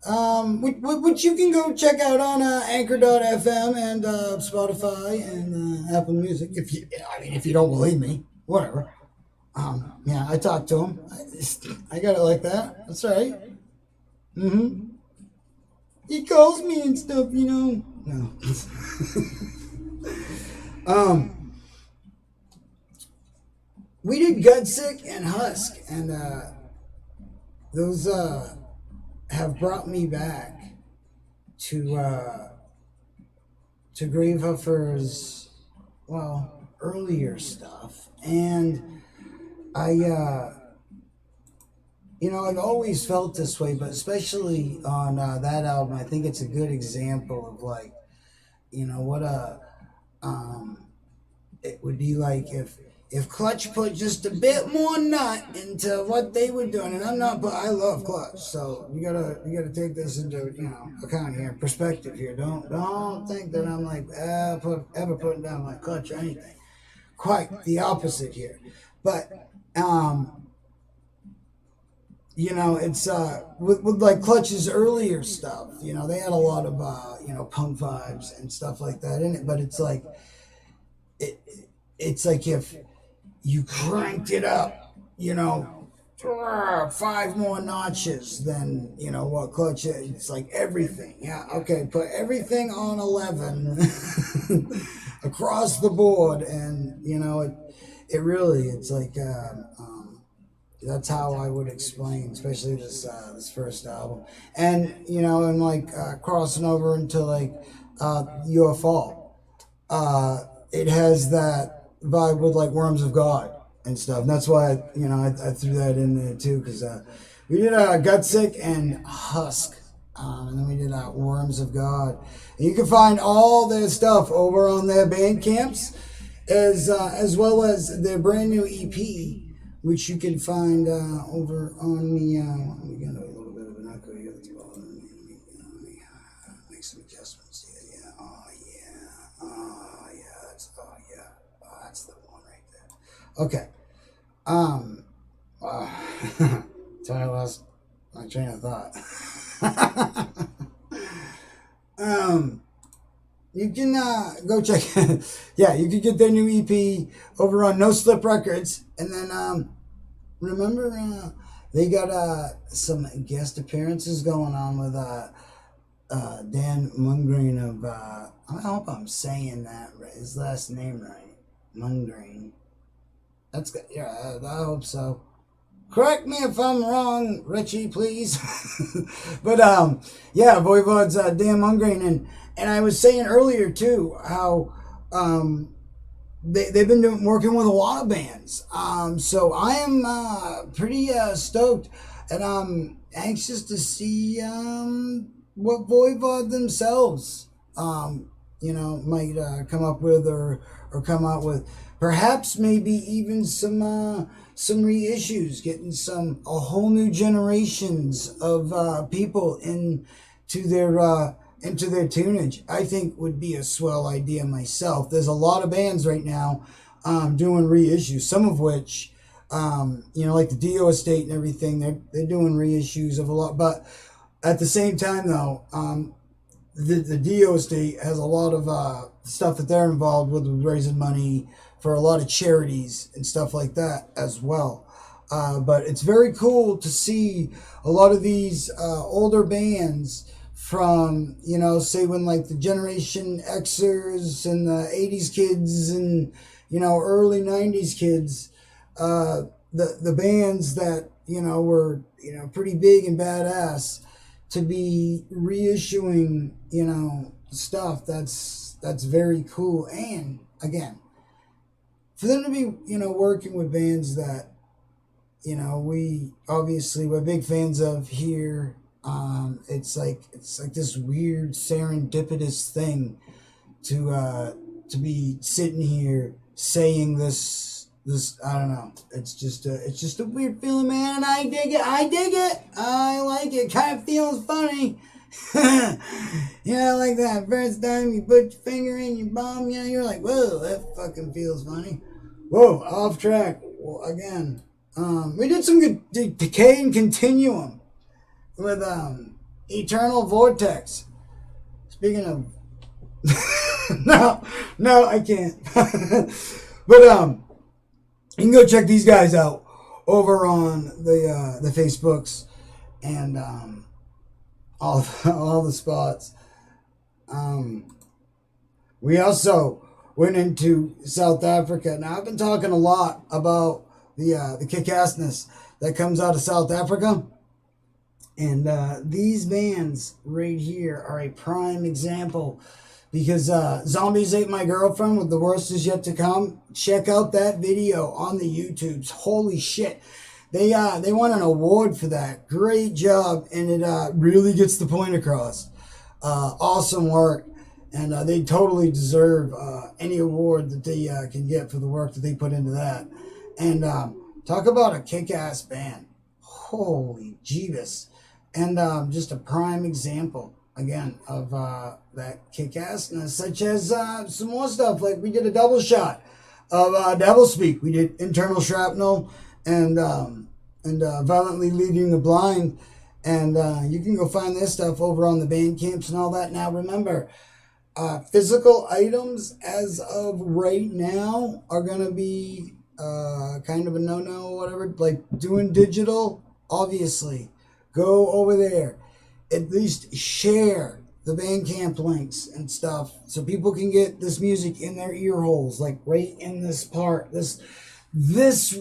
which you can go check out on Anchor.fm and Spotify and Apple Music. If you don't believe me, whatever. Yeah, I talked to him. I got it like that. That's right. He calls me and stuff, No. We did Gudsick and Husk, and those have brought me back to Gravehuffer's, earlier stuff. And I've always felt this way, but especially on that album, I think it's a good example of, like, what it would be like if Clutch put just a bit more nut into what they were doing. And I love Clutch, so you gotta take this into account here, perspective here. Don't think that I'm like ever putting down like Clutch or anything. Quite the opposite here. But it's with like Clutch's earlier stuff. They had a lot of punk vibes and stuff like that in it. But it's like it's like if you cranked it up, 5 more notches than what Clutch is. It's like everything. Yeah, okay, put everything on 11 across the board, and it really, it's like that's how I would explain, especially this first album, and and like crossing over into like Your Fault. It has that vibe with like Worms of God and stuff. And that's why I threw that in there too, because we did Gudsick and Husk, and then we did Worms of God. And you can find all their stuff over on their Bandcamps, as well as their brand new EP, which you can find over on the. We got a little bit of an echo here. Let's go. Let me make some adjustments here. Yeah. Oh yeah. That's the one right there. Okay. Until I lost my train of thought. You can go check. Yeah, you can get their new EP over on No Slip Records, and then remember they got some guest appearances going on with Dan Mungrain of I hope I'm saying that right, his last name right. Mungrain. That's good. Yeah, I hope so. Correct me if I'm wrong, Richie, please. But yeah, Voivod's Dan Mungrain, and I was saying earlier too how they've been working with a lot of bands. So I am pretty stoked, and I'm anxious to see what Voivod themselves might come up with or come out with. Perhaps maybe even some reissues, getting a whole new generations of people into their tunage. I think would be a swell idea myself. There's a lot of bands right now doing reissues, some of which Like the Dio estate and everything. They're doing reissues of a lot, but at the same time though, the Dio estate has a lot of stuff that they're involved with raising money for a lot of charities and stuff like that as well. But it's very cool to see a lot of these older bands from, say when like the Generation Xers and the 80s kids and, early 90s kids, the bands that, were, pretty big and badass, to be reissuing, stuff that's very cool. And again, for them to be, working with bands that, we're big fans of here. It's like this weird serendipitous thing to be sitting here saying this, I don't know. It's just a weird feeling, man, and I dig it. I like it. Kind of feels funny. Like that first time you put your finger in your bum, you're like, whoa, that fucking feels funny. Whoa, off track. Well, again. We did some good Decay and Continuum with Eternal Vortex. Speaking of no, I can't. But you can go check these guys out over on the Facebooks and all the spots. We also went into South Africa. Now I've been talking a lot about the kick-assness that comes out of South Africa, and these bands right here are a prime example, because Zombies Ate My Girlfriend with The Worst Is Yet to Come. Check out that video on the YouTubes. Holy shit, they won an award for that. Great job, and it really gets the point across. Awesome work, and they totally deserve any award that they can get for the work that they put into that. And talk about a kick-ass band. Holy Jeebus. And just a prime example, again, of that kick-assness, such as some more stuff. Like we did a double shot of DevilSpeak. We did Internal Shrapnel and Violently Leading the Blind. And you can go find this stuff over on the band camps and all that. Now remember, physical items as of right now are going to be kind of a no-no, whatever. Like doing digital, obviously, go over there. At least share the Bandcamp links and stuff so people can get this music in their ear holes, like right in this part, this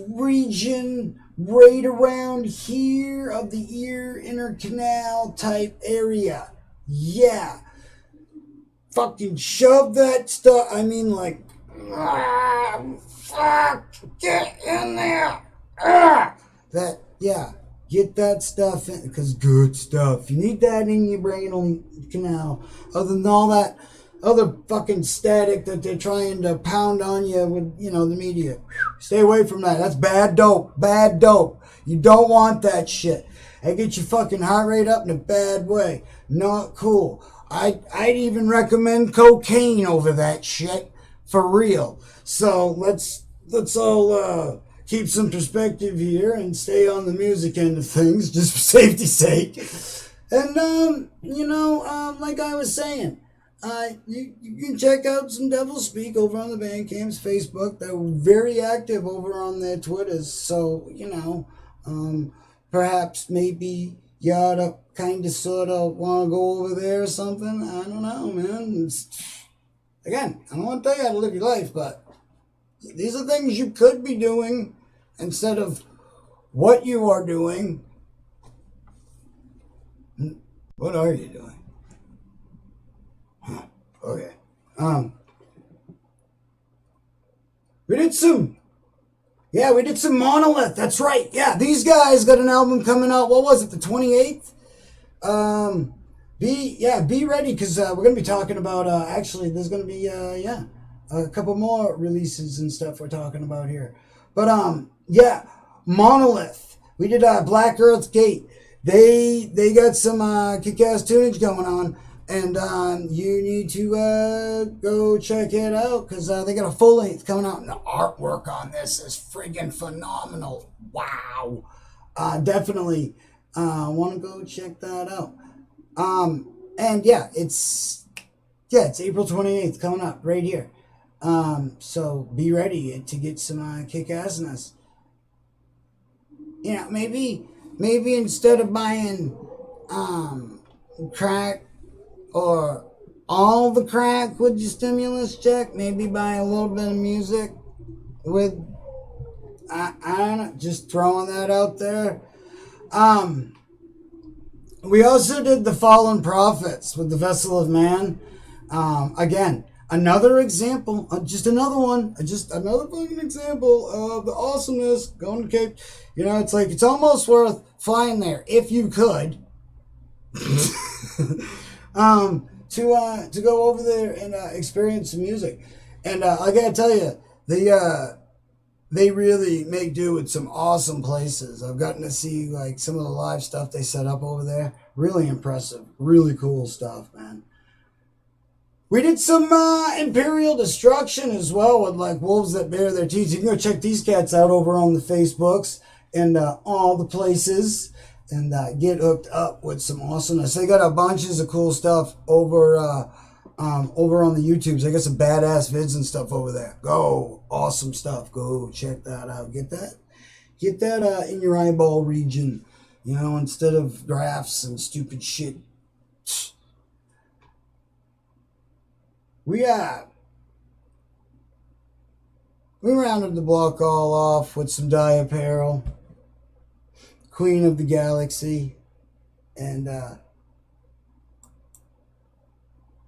region right around here of the ear inner canal type area. Yeah. Fucking shove that stuff. I mean, like, fuck, get in there. Get that stuff in, because good stuff. You need that in your brain on canal. Other than all that other fucking static that they're trying to pound on you with, the media. Stay away from that. That's bad dope. Bad dope. You don't want that shit. That gets your fucking heart rate up in a bad way. Not cool. I'd even recommend cocaine over that shit. For real. So let's all keep some perspective here and stay on the music end of things, just for safety's sake. And, like I was saying, you can check out some DevilSpeak over on the Bandcamp's Facebook. They're very active over on their Twitters. So, perhaps maybe you ought to kind of sort of want to go over there or something. I don't know, man. Again, I don't want to tell you how to live your life, but these are things you could be doing instead of what you are doing. What are you doing? Huh. Okay. We did some Monolith. That's right. Yeah, these guys got an album coming out. What was it? The 28th? Be ready, because we're going to be talking about, actually, there's going to be, a couple more releases and stuff we're talking about here. But, Monolith. We did Black Earth Gate. They got some kick-ass tunage going on, And you need to go check it out because they got a full length coming out, and the artwork on this is friggin' phenomenal. Wow. Definitely want to go check that out. And yeah, it's April 28th coming up right here. So be ready to get some kick-assness. You know, maybe instead of buying crack or all the crack with your stimulus check, maybe buy a little bit of music with, I don't know, just throwing that out there. We also did the Fallen Prophets with the Vessel of Man. Again, another example, just another one, just another fucking example of the awesomeness going to Cape. You know, it's like, it's almost worth flying there if you could. To go over there and experience some music. And I gotta tell you, they really make do with some awesome places. I've gotten to see like some of the live stuff they set up over there. Really impressive, really cool stuff, man. We did some Imperial destruction as well with like wolves that bare their teeth. You can go check these cats out over on the Facebooks and all the places, and get hooked up with some awesomeness. They got a bunches of cool stuff over on the YouTubes. They got some badass vids and stuff over there. Go, awesome stuff. Go check that out. Get that in your eyeball region, you know, instead of graphs and stupid shit. We rounded the block all off with some Peril, Queen of the Galaxy, and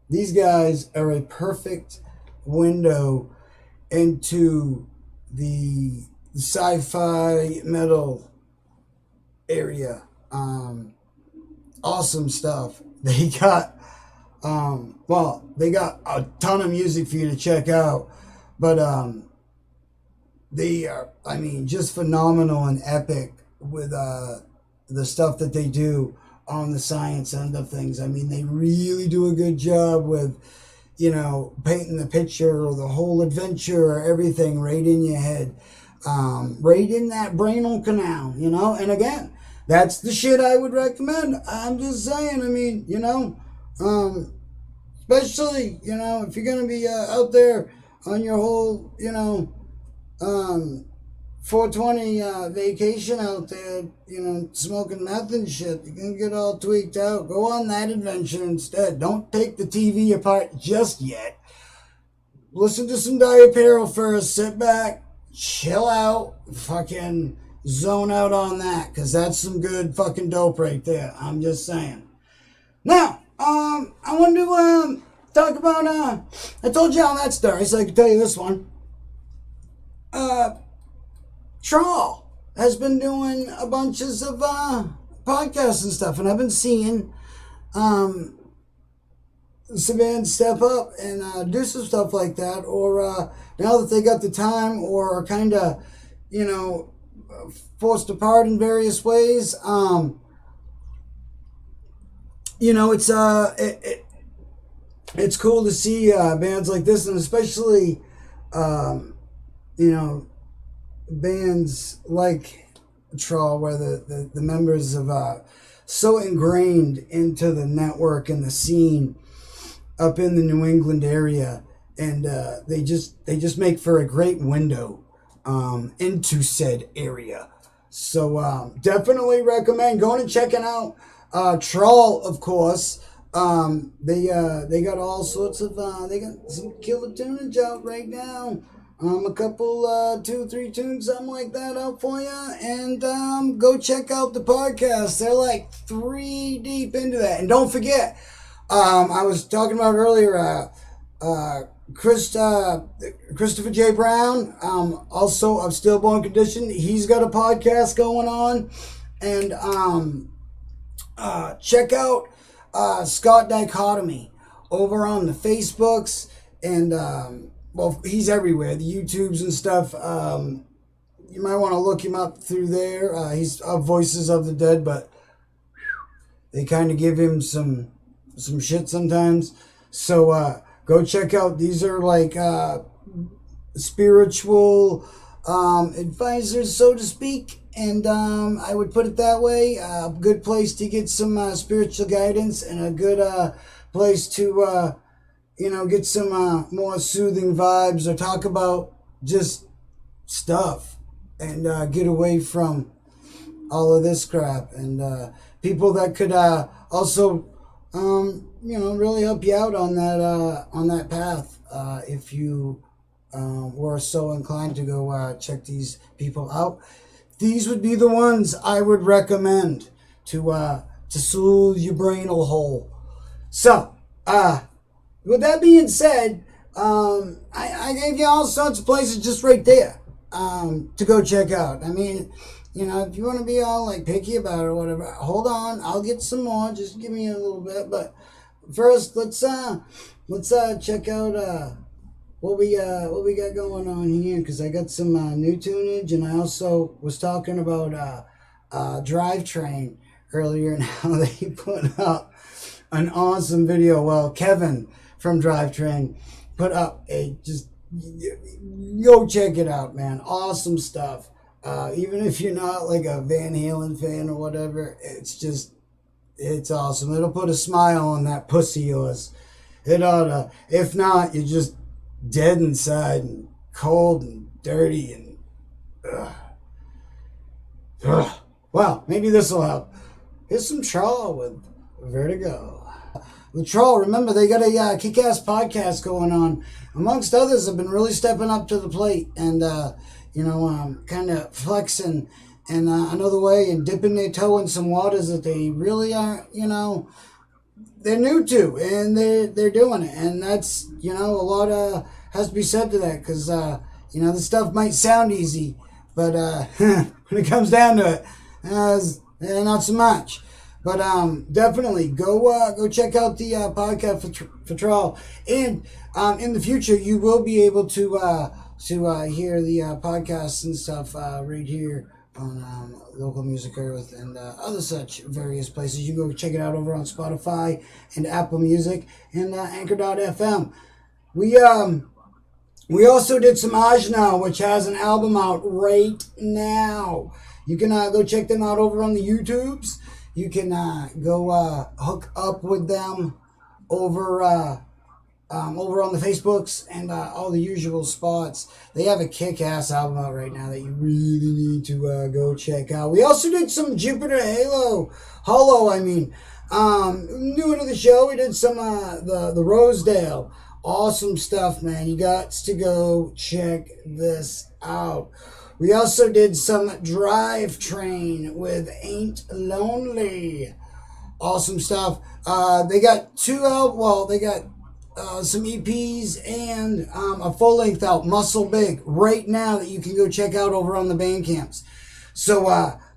these guys are a perfect window into the sci-fi metal area. Awesome stuff. They got they got a ton of music for you to check out, but they are, I mean, just phenomenal and epic with the stuff that they do on the science end of things. I mean, they really do a good job with, you know, painting the picture or the whole adventure or everything right in your head, right in that brainal canal, you know. And again, that's the shit I would recommend. I'm just saying, I mean, you know, especially, you know, if you're going to be out there on your whole, you know, 420 vacation out there, you know, smoking meth and shit, you're going to get all tweaked out. Go on that adventure instead. Don't take the TV apart just yet. Listen to some Peril first. Sit back, chill out, fucking zone out on that, because that's some good fucking dope right there. I'm just saying. Now, I wanted to talk about, I told you all that story, so I can tell you this one. TRAWL has been doing a bunches of podcasts and stuff, and I've been seeing some bands step up and do some stuff like that, or now that they got the time, or are kind of, you know, forced apart in various ways. You know, it's cool to see bands like this, and especially, you know, bands like TRAWL, where the members have so ingrained into the network and the scene up in the New England area, and they just make for a great window into said area. So definitely recommend going and checking out TRAWL, of course. They got all sorts of they got some killer tunage out right now. A couple 2-3 tunes, something like that, out for you. And go check out the podcast. They're like 3 deep into that. And don't forget, I was talking about earlier, Christopher J. Brown, also of Stillborn Condition. He's got a podcast going on. And check out Scott Dichotomy over on the Facebooks, and well, he's everywhere, the YouTubes and stuff. You might want to look him up through there. He's Voices of the Dead, but they kind of give him some some shit sometimes. So go check out. These are like spiritual advisors, so to speak. And I would put it that way. A good place to get some spiritual guidance, and a good place to get some more soothing vibes, or talk about just stuff, and get away from all of this crap, and people that could also really help you out on that path, if you were so inclined to go check these people out. These would be the ones I would recommend to soothe your brain a hole. So, with that being said, I gave you all sorts of places just right there to go check out. I mean, if you want to be all like picky about it or whatever, hold on, I'll get some more. Just give me a little bit. But first, let's check out what we got going on here, because I got some new tunage, and I also was talking about Drivetrain earlier, and how they put up an awesome video. Well, Kevin from Drivetrain put up go check it out, man. Awesome stuff. Even if you're not like a Van Halen fan or whatever, it's awesome. It'll put a smile on that pussy of yours. It ought to. If not, you're just dead inside and cold and dirty and well, maybe this will help. Here's some TRAWL with Vertigo. The TRAWL, remember, they got a kick-ass podcast going on. Amongst others, have been really stepping up to the plate, and kind of flexing in another way, and dipping their toe in some waters that they really aren't, they're new to, and they're doing it, and that's a lot has to be said to that, because this stuff might sound easy, but when it comes down to it, not so much. But definitely go check out the podcast for TRAWL, and in the future you will be able to hear the podcasts and stuff right here on Local Music Earth and other such various places. You can go check it out over on Spotify and Apple Music and Anchor.fm. We also did some aJna, which has an album out right now. You can go check them out over on the YouTubes. You can go hook up with them over on the Facebooks and all the usual spots. They have a kick-ass album out right now that you really need to go check out. We also did some Jupiter Hollow. New to the show, we did some the Rosedale. Awesome stuff, man. You got to go check this out. We also did some Drivetrain with Ain't Lonely. Awesome stuff. They got they got some EPs and a full-length out, Muscle Big, right now, that you can go check out over on the Bandcamps. So,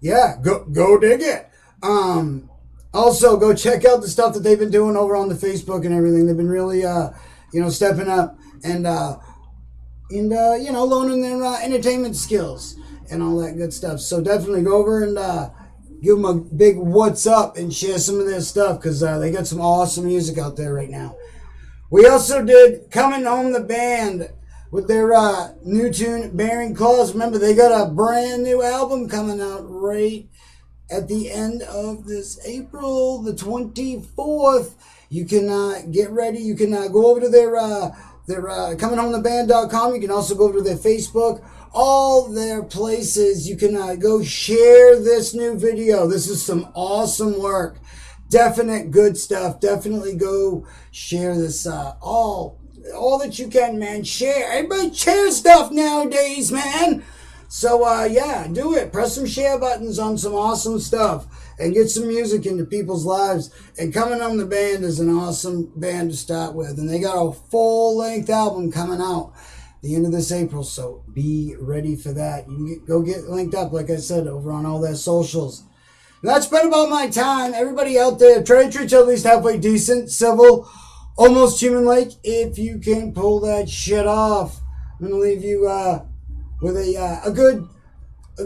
go dig it. Also, go check out the stuff that they've been doing over on the Facebook and everything. They've been really, stepping up and learning their entertainment skills and all that good stuff. So definitely go over and give them a big what's up and share some of their stuff, because they got some awesome music out there right now. We also did Coming Home the Band with their new tune, Bearing Claws. Remember, they got a brand new album coming out right at the end of this April, the 24th. You can get ready. You can go over to their ComingHomeTheBand.com. You can also go over to their Facebook. All their places. You can go share this new video. This is some awesome work. Definite good stuff. Definitely go share this. All that you can, man. Share. Everybody share stuff nowadays, man. So, do it. Press some share buttons on some awesome stuff and get some music into people's lives. And Coming Home the Band is an awesome band to start with. And they got a full-length album coming out the end of this April. So be ready for that. You can go get linked up, like I said, over on all their socials. That's been about my time. Everybody out there, try to treat you at least halfway decent, civil, almost human-like, if you can pull that shit off. I'm going to leave you with a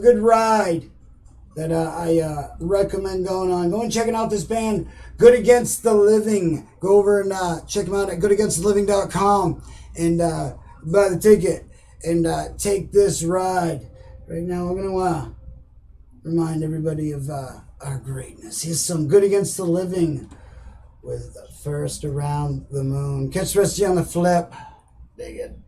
good ride that I recommend going on. Go and checking out this band, Good Against the Living. Go over and check them out at goodaGainstTheLiving.com and buy the ticket and take this ride. Right now, we're going to remind everybody of our greatness. Here's some Good Against the Living with First Around the Moon. Catch the rest of you on the flip. Dig it.